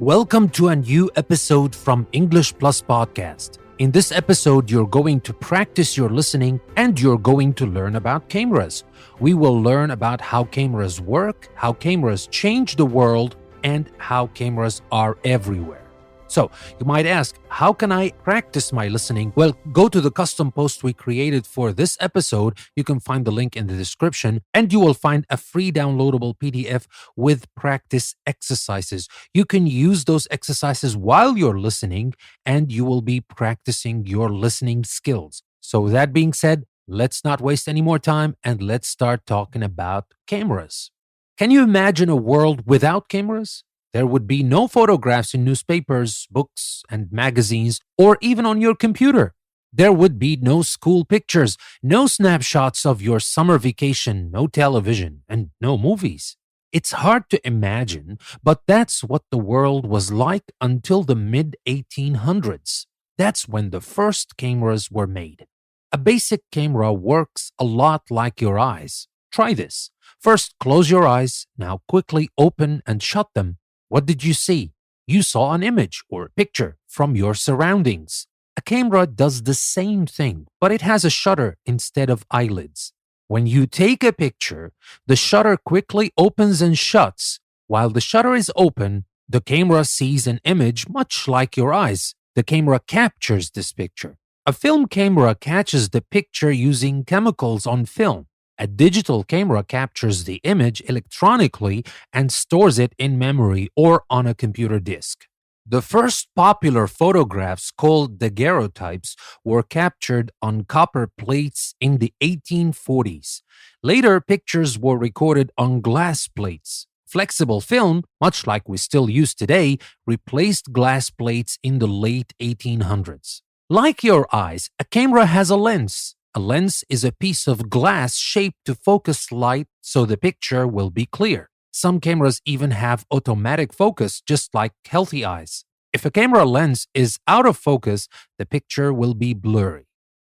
Welcome to a new episode from English Plus Podcast. In this episode, you're going to practice your listening and you're going to learn about cameras. We will learn about how cameras work, how cameras change the world, and how cameras are everywhere. So, you might ask, how can I practice my listening? Well, go to the custom post we created for this episode. You can find the link in the description, and you will find a free downloadable PDF with practice exercises. You can use those exercises while you're listening, and you will be practicing your listening skills. So, with that being said, let's not waste any more time, and let's start talking about cameras. Can you imagine a world without cameras? There would be no photographs in newspapers, books, and magazines, or even on your computer. There would be no school pictures, no snapshots of your summer vacation, no television, and no movies. It's hard to imagine, but that's what the world was like until the mid-1800s. That's when the first cameras were made. A basic camera works a lot like your eyes. Try this. First, close your eyes. Now quickly open and shut them. What did you see? You saw an image or a picture from your surroundings. A camera does the same thing, but it has a shutter instead of eyelids. When you take a picture, the shutter quickly opens and shuts. While the shutter is open, the camera sees an image much like your eyes. The camera captures this picture. A film camera catches the picture using chemicals on film. A digital camera captures the image electronically and stores it in memory or on a computer disk. The first popular photographs, called daguerreotypes, were captured on copper plates in the 1840s. Later, pictures were recorded on glass plates. Flexible film, much like we still use today, replaced glass plates in the late 1800s. Like your eyes, a camera has a lens. A lens is a piece of glass shaped to focus light so the picture will be clear. Some cameras even have automatic focus, just like healthy eyes. If a camera lens is out of focus, the picture will be blurry.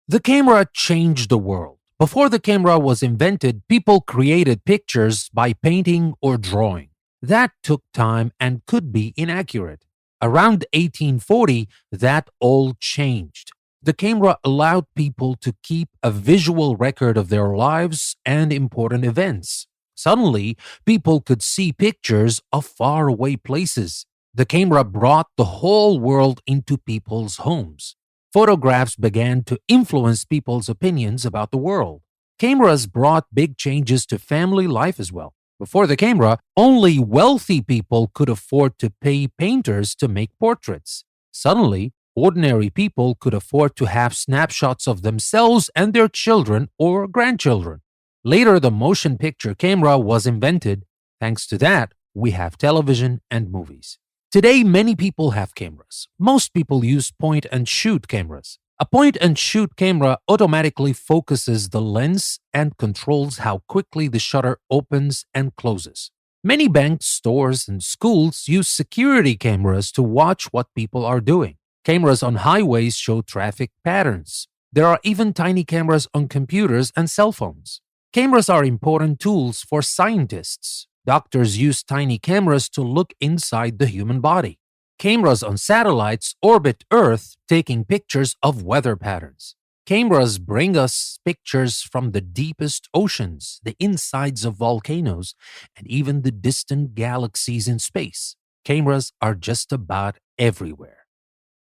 The camera changed the world. Before the camera was invented, people created pictures by painting or drawing. That took time and could be inaccurate. Around 1840, that all changed. The camera allowed people to keep a visual record of their lives and important events. Suddenly, people could see pictures of faraway places. The camera brought the whole world into people's homes. Photographs began to influence people's opinions about the world. Cameras brought big changes to family life as well. Before the camera, only wealthy people could afford to pay painters to make portraits. Suddenly, ordinary people could afford to have snapshots of themselves and their children or grandchildren. Later, the motion picture camera was invented. Thanks to that, we have television and movies. Today, many people have cameras. Most people use point-and-shoot cameras. A point-and-shoot camera automatically focuses the lens and controls how quickly the shutter opens and closes. Many banks, stores, and schools use security cameras to watch what people are doing. Cameras on highways show traffic patterns. There are even tiny cameras on computers and cell phones. Cameras are important tools for scientists. Doctors use tiny cameras to look inside the human body. Cameras on satellites orbit Earth, taking pictures of weather patterns. Cameras bring us pictures from the deepest oceans, the insides of volcanoes, and even the distant galaxies in space. Cameras are just about everywhere.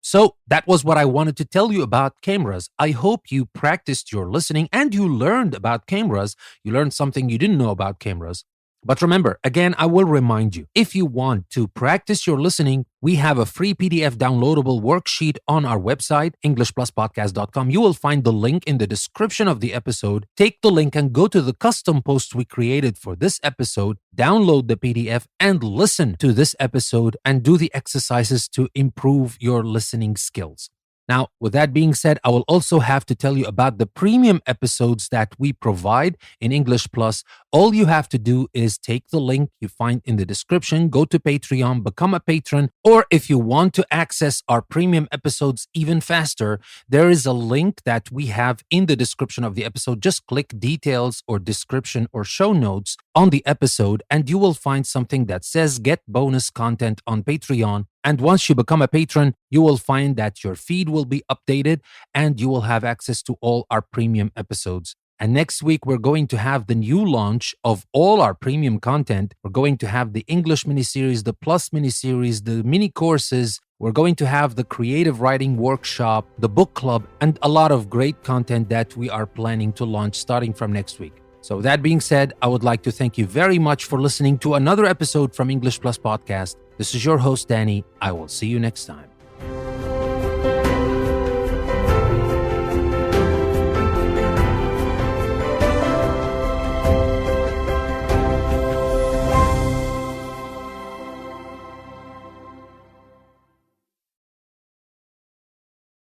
So that was what I wanted to tell you about cameras. I hope you practiced your listening and you learned about cameras. You learned something you didn't know about cameras. But remember, again, I will remind you, if you want to practice your listening, we have a free PDF downloadable worksheet on our website, EnglishPlusPodcast.com. You will find the link in the description of the episode. Take the link and go to the custom post we created for this episode, download the PDF, and listen to this episode and do the exercises to improve your listening skills. Now, with that being said, I will also have to tell you about the premium episodes that we provide in English Plus. All you have to do is take the link you find in the description, go to Patreon, become a patron, or if you want to access our premium episodes even faster, there is a link that we have in the description of the episode. Just click details or description or show notes on the episode, and you will find something that says get bonus content on Patreon. And once you become a patron, you will find that your feed will be updated and you will have access to all our premium episodes. And next week, we're going to have the new launch of all our premium content. We're going to have the English miniseries, the Plus miniseries, the mini courses. We're going to have the creative writing workshop, the book club, and a lot of great content that we are planning to launch starting from next week. So that being said, I would like to thank you very much for listening to another episode from English Plus Podcast. This is your host, Danny. I will see you next time.